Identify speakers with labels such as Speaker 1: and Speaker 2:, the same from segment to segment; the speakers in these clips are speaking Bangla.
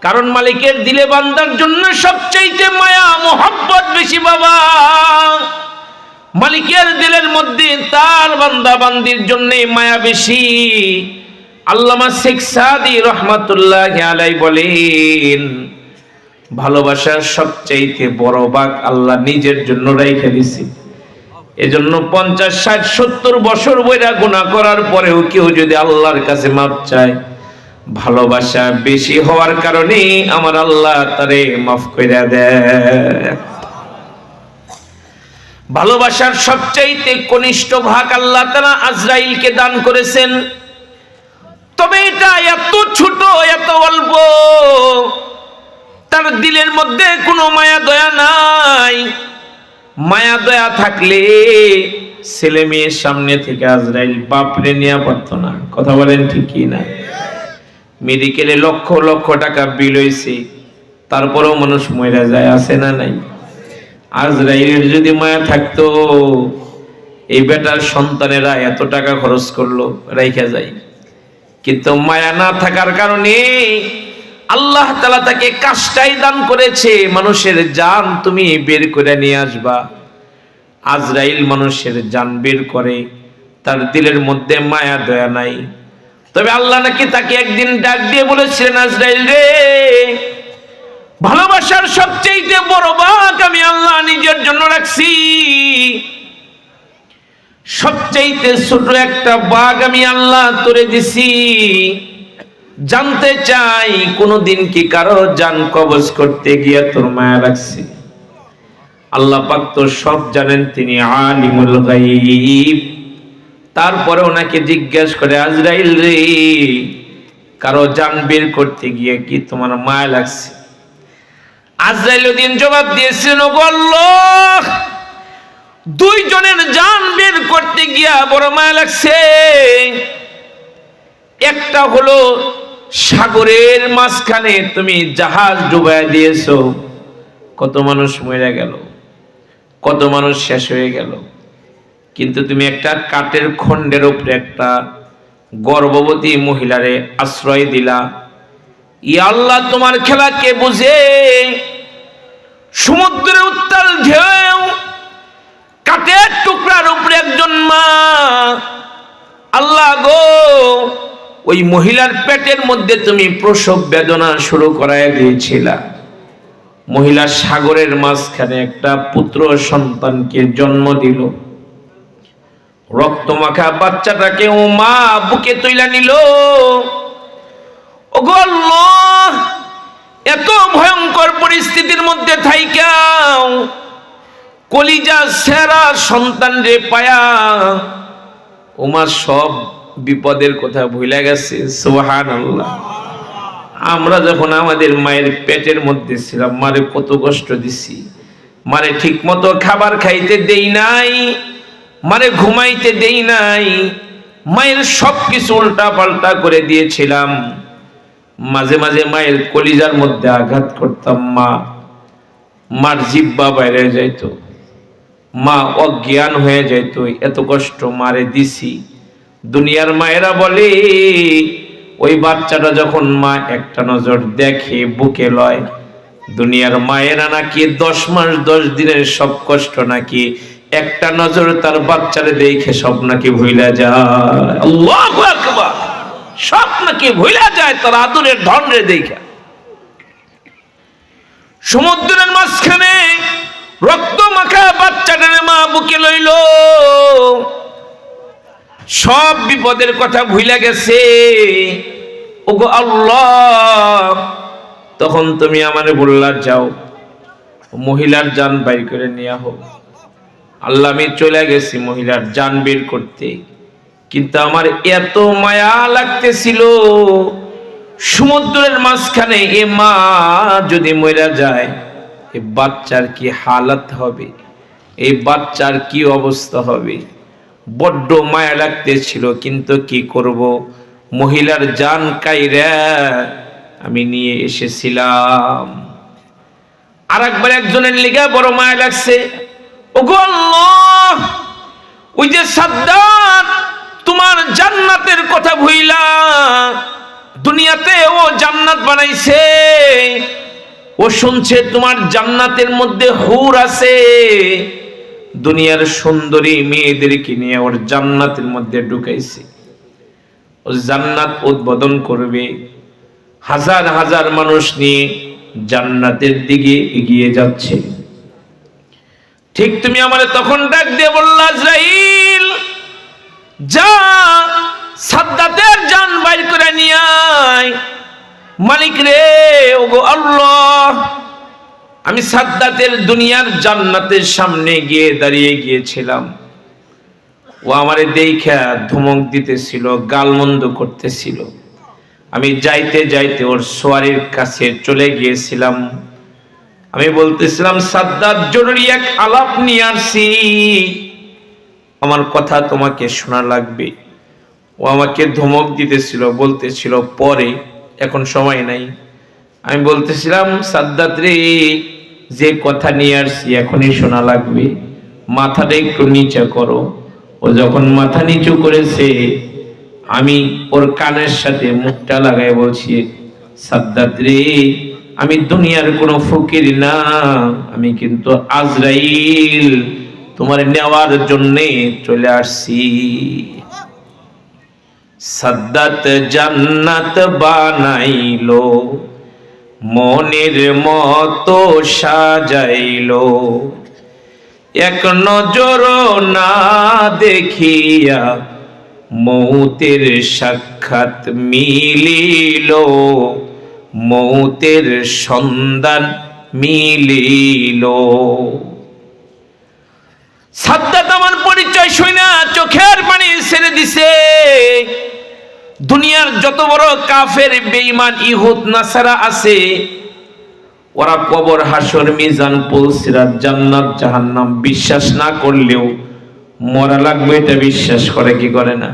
Speaker 1: কারণ মালিকের দিলে বান্দার জন্য সবচাইতে মায়া মোহাব্বত বেশি বাবা। মালিকের দিলের মধ্যে তার বান্দা বান্দির জন্য মায়া বেশি। আল্লামা শেখ সাদি রহমাতুল্লাহ আলাইহি বলেন, ভালোবাসার সবচাইতে বড় ভাগ আল্লাহ নিজের জন্য রেখে দিয়েছে। এজন্য 50, 60, 70 বছর বইরা গুনাহ করার পরেও কেউ যদি আল্লাহর কাছে মাপ চায়, ভালোবাসা বেশি হওয়ার কারণে আমার আল্লাহ তারে মাফ কইরা দেয়। ভালোবাসার সবচাইতে কনিষ্ঠ ভাগ আল্লাহ তাআলা আজরাইলকে দান করেছেন। তবে এটা এত ছোট, এত অল্প, তার দিলের মধ্যে কোনো মায়া দয়া নাই। মায়া দয়া থাকলে ছেলে মেয়ের সামনে থেকে আজরাইল বাপরে নিয়ে পারতো না। কথা বলেন ঠিক কি না? মেডিকেলে লক্ষ লক্ষ টাকা বিল হইছে, তারপরেও মানুষ মরে যায়, আছে না নাই? আজরাইলের যদি মায়া থাকতো, এই বেটার সন্তানেরা এত টাকা খরচ করলো, রাইখা যায়। কিন্তু মায়া না থাকার কারণে আল্লাহ তাআলা তাকে কাজটাই দান করেছে, মানুষের জান তুমি বের করে নিয়ে আসবা। আজরাইল মানুষের জান বের করে, তার দিলের মধ্যে মায়া দয়া নাই। তবে আল্লাহ নাকি তাকে একদিন ডাক দিয়ে বলেছিলেন, আজরাইল রে, ভালোবাসার সবচেয়ে বড় ভাগ আমি আল্লাহ নিজের জন্য রাখছি। সবচেয়ে ছোট একটা ভাগ আমি আল্লাহ তোরে দিছি। জানতে চাই কোনদিন কি কারো জান কবজ করতে গিয়ে তোর মায়া রাখছি? আল্লাহ পাক তো সব জানেন, তিনি আলিমুল গায়ব। তারপরে ওনাকে জিজ্ঞাসা করে, আজরাইল রে, কারো জান বের করতে গিয়ে কি তোমার মায়া লাগছে? আজরাইল ওদিন জবাব দিয়েছেন, ওগো আল্লাহ, দুইজনের জান বের করতে গিয়া বড় মায়া লাগছে। একটা হলো সাগরের মাঝখানে তুমি জাহাজ ডুবাইয়া দিয়েছো, কত মানুষ মরে গেল, কত মানুষ শেষ হয়ে গেল। কিন্তু তুমি একটা কাঠের খণ্ডের উপরে একটা গর্ভবতী মহিলারে আশ্রয় দিলা। ইয়া আল্লাহ, তোমার খেলা কে বুঝে? সমুদ্রের উত্তাল ঢেউ, কাঠের টুকরার উপরে একজন মা। আল্লাহ গো, ওই মহিলার পেটের মধ্যে তুমি প্রসব বেদনা শুরু করায় দিয়েছিলা। মহিলা সাগরের মাঝখানে একটা পুত্র সন্তানকে জন্ম দিল। রক্তমাখা বাচ্চাটাকে ও মা বুকে তুইলা নিল। ওগো আল্লাহ, এত ভয়ঙ্কর পরিস্থিতির মধ্যে থাইকাও কলিজা সেরা সন্তান রে পায়া ও মা সব বিপদের কথা ভুলে গেছে। সুবহানাল্লাহ। আমরা যখন আমাদের মায়ের পেটের মধ্যে ছিলাম, মারে কত কষ্ট দিছি। মারে ঠিক মতো খাবার খাইতে দেই নাই, মারে ঘুমাইতে দেই নাই, মায়ের সবকিছু উল্টা পাল্টা করে দিয়েছিলাম। মাঝে মাঝে মায়ের কলিজার মধ্যে আঘাত করতাম, মার জিহ্বা বাইরে যাইতো, মা অজ্ঞান হয়ে যাইতো। এত কষ্ট মারে দিছি। দুনিয়ার মায়েরা বলে, ওই বাচ্চাটা যখন মা একটা নজর দেখে বুকে লয়। দুনিয়ার মায়েরা নাকি 10 মাস 10 দিনের সব কষ্ট নাকি একটা নজর তার বাচ্চারে দেখে সব নাকি ভুইলা যায়। আল্লাহু আকবার। সব নাকি ভুইলা যায় তার আদরের ধনরে দেখে। সমুদ্রের মাঝখানে রক্ত মাখা বাচ্চাটারে মা বুকে লইল, সব বিপদের কথা ভুইলা গেছে। ওগো আল্লাহ, তখন তুমি আমারে বললা, যাও মহিলার জান বাইর করে নিয়ে হোক। আল্লাহ, আমি চলে গেছি মহিলার জান বের করতে, কিন্তু আমার এত মায়া লাগতেছিল। সমুদ্রের মাঝখানে এ মা যদি মরে যায়, এ বাচ্চার কি হালাত হবে, এই বাচ্চার কি অবস্থা হবে। বড্ড মায়া লাগতেছিল, কিন্তু কি করব, মহিলার জান কাইরা আমি নিয়ে এসেছিলাম। আর একবার একজনের লিগা বড় মায়া লাগছে। ওগো আল্লাহ, ওই যে সাদ্দাত তোমার জান্নাতের কথা ভুইলা দুনিয়াতে ও জান্নাত বানাইছে, ও শুনছে তোমার জান্নাতের মধ্যে হুর আছে, দুনিয়ার সুন্দরী মেয়েদেরকে নিয়ে ওর জান্নাতের মধ্যে ঢুকাইছে। ও জান্নাত উদ্বোধন করবে, হাজার হাজার মানুষ নিয়ে জান্নাতের দিকে এগিয়ে যাচ্ছে। ঠিক তুমি আমারে তখন ডাক দিয়ে বললা, আজরাইল যা সাদ্দাতের জান বাইর করে নিয়ে আয়। মালিক রে, ওগো আল্লাহ, আমি সাদ্দাতের দুনিয়ার জান্নাতের সামনে গিয়ে দাঁড়িয়ে গিয়েছিলাম। ও আমারে দেখা ধমক দিতেছিল, গালমন্দ করতেছিল। আমি যাইতে যাইতে ওর সোয়ারির কাছে চলে গিয়েছিলাম। আমি বলতেছিলাম, সাদ্দাত জরুরি এক আলাপ নিয়ে আসছি, আমার কথা তোমাকে শোনা লাগবে। ও আমাকে ধমক দিতেছিল, বলতেছিল পরে, এখন সময় নাই। আমি বলতেছিলাম, সাদ্দাত রে, যে কথা নিয়ে আসছি এখনই শোনা লাগবে, মাথাটা একটু নিচে করো। ও যখন মাথা নিচু করেছে, আমি ওর কানের সাথে মুখটা লাগাই বলছি, সাদ্দাত রে, আমি দুনিয়ার কোনো ফকির না, আমি কিন্তু আজরাইল, তোমার নেওয়ার জন্যে চলে আসছি। সাদ্দাত জান্নাত বানাইলো, মনের মতো সাজাইলো, এক নজর না দেখিয়া মৌতের সাক্ষাৎ মিলিল, মৌতের সন্ধান মিলিল। সাদ্দাত আমার পরিচয় শুনা চোখের পানি ছেড়ে দিছে। দুনিয়ার যত বড় কাফের, বেঈমান, ইহুদ, নাসারা আছে, ওরা কবর, হাসর, মিজান, পুল, সিরাত, জান্নাত, জাহান্নাম বিশ্বাস না করলেও মরা লাগবে এটা বিশ্বাস করে, কি করে না?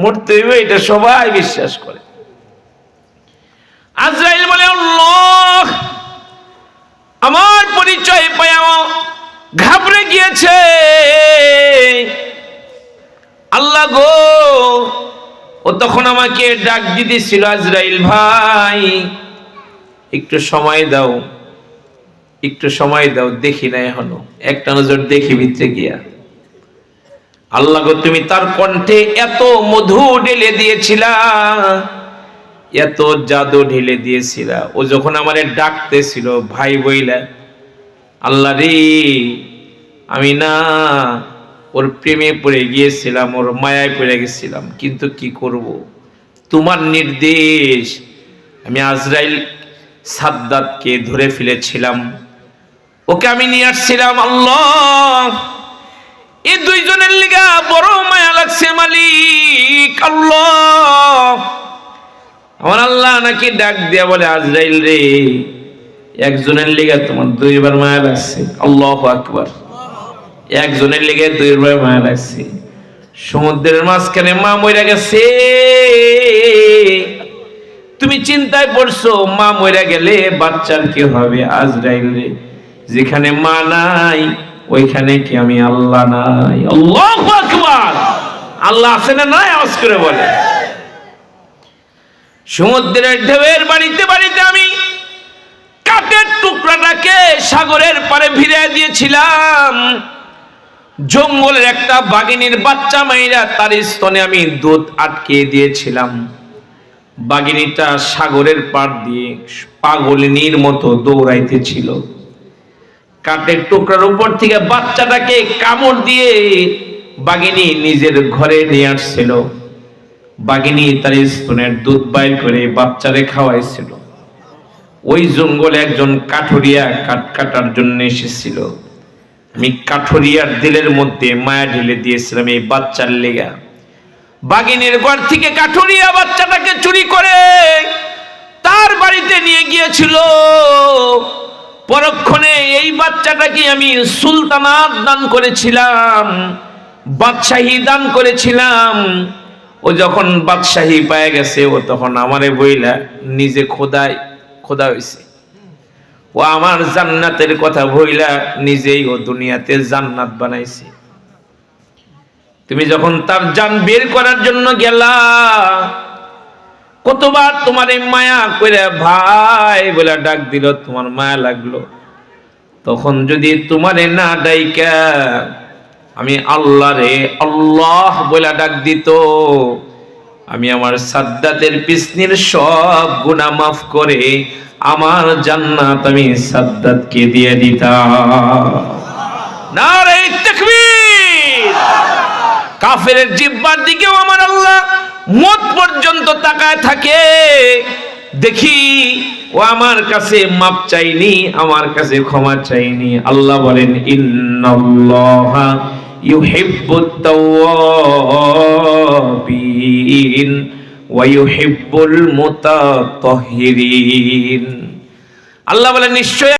Speaker 1: মরতে হইবে এটা সবাই বিশ্বাস করে। আজরাইল বলে, আল্লাহ, আমার পরিচয় পাওয়া ঘাবড়ে গিয়েছে। আল্লাহ গো, ও তখন আমাকে ডাক দিতেছিল, আজরাইল ভাই একটু সময় দাও, একটু সময় দাও, দেখি না এখনো, একটা নজর দেখি ভিতরে গিয়া। আল্লাহ গো, তুমি তার কণ্ঠে এত মধু ঢেলে দিয়েছিলা, এত জাদু ঢেলে দিয়েছিলা। ও যখন আমারে ডাকতেছিল ভাই বইলা, আল্লাহ রে, আমি না ওর প্রেমে পড়ে গিয়েছিলাম, ওর মায়ায় পড়ে গেছিলাম, কিন্তু কি করব, তোমার নির্দেশ। আমি আজরাইল সাদ্দাতকে ধরে ফেলেছিলাম, ওকে আমি নিয়ে আসছিলাম। আল্লাহ, এই দুইজনের লিগা বড় মায়া লাগছে মালিক। আল্লাহ, আমার আল্লাহ নাকি ডাক দিয়া বলে, আজরাইল রে, একজনের লিগা তোমার দুইবার মায়া লাগছে। আল্লাহু আকবার। একজনের লিগে দুইবার মায়া লাগছে। সমুদ্রের মাঝখানে মা মইরা গেছে, তুমি চিন্তায় পড়ছো, মা মইরা গেলে বাচ্চার কি হবে? আজরাইল রে, যেখানে মা নাই ওইখানে কি আমি আল্লাহ নাই? আল্লাহু আকবার। আল্লাহ আছে না নাই? আওয়াজ করে বলে। সমুদ্রের ঢেউয়ের বাড়িতে বাড়িতে আমি কাঠের টুকরাটাকে সাগরের পারে ভিড়িয়ে দিয়েছিলাম। জঙ্গলের একটা বাঘিনীর বাচ্চা মাইরা তার স্তনে আমি দুধ আটকে দিয়েছিলাম। বাঘিনীটা সাগরের পার দিয়ে পাগলিনীর মতো দৌড়াইতেছিল। কাঠের টুকরার উপর থেকে বাচ্চাটাকে কামড় দিয়ে বাঘিনী নিজের ঘরে নিয়ে আসছিল। বাঘিনী তার স্তনের দুধ বাইর করে বাচ্চারে খাওয়াইছিল। ওই জঙ্গলে একজন কাঠুরিয়া কাঠ কাটার জন্য এসেছিল। আমি কাঠুরিয়ার দিলের মধ্যে মায়া ঢেলে দিয়েছিলাম এই বাচ্চার লেগা। বাঘিনীর ঘর থেকে কাঠুরিয়া বাচ্চাটাকে চুরি করে তার বাড়িতে নিয়ে গিয়েছিল। পরক্ষণে এই বাচ্চাটাকে আমি সুলতানাত দান করেছিলাম, বাদশাহী দান করেছিলাম। ও যখন বাদশাহী পায়ে গেছে, ও তখন আমারে বইলা নিজে খোদা হইছে। ও আমার জান্নাতের কথা বইলা নিজেই ও দুনিয়াতে জান্নাত বানাইছে। তুমি যখন তার জান বের করার জন্য গেলা, কতবার তোমারে মায়া কইরা ভাই বলে ডাক দিল, তোমার মায়া লাগলো। তখন যদি তোমারে না ডাইকা আমি আল্লাহ রে আল্লাহ বলে ডাক দিত, আমি আমার সাদ্দাতের পিছনির সব গুনাহ মাফ করে আমার জান্নাত আমি সাদ্দাতকে দিয়ে দিতাম। নারে তাকবীর। কাফেরের জিহ্বার দিকেও আমার আল্লাহ মত পর্যন্ত তাকায় থাকে, দেখি ও আমার কাছে মাপ চাইনি, আমার কাছে ক্ষমা চাইনি। আল্লাহ বলেন ইন্নাল্লাহা ইউহিব্বুত তাওয়াবিন ওয়া ইউহিব্বুল মুতাতাহহিরিন। আল্লাহ বলেন নিশ্চয়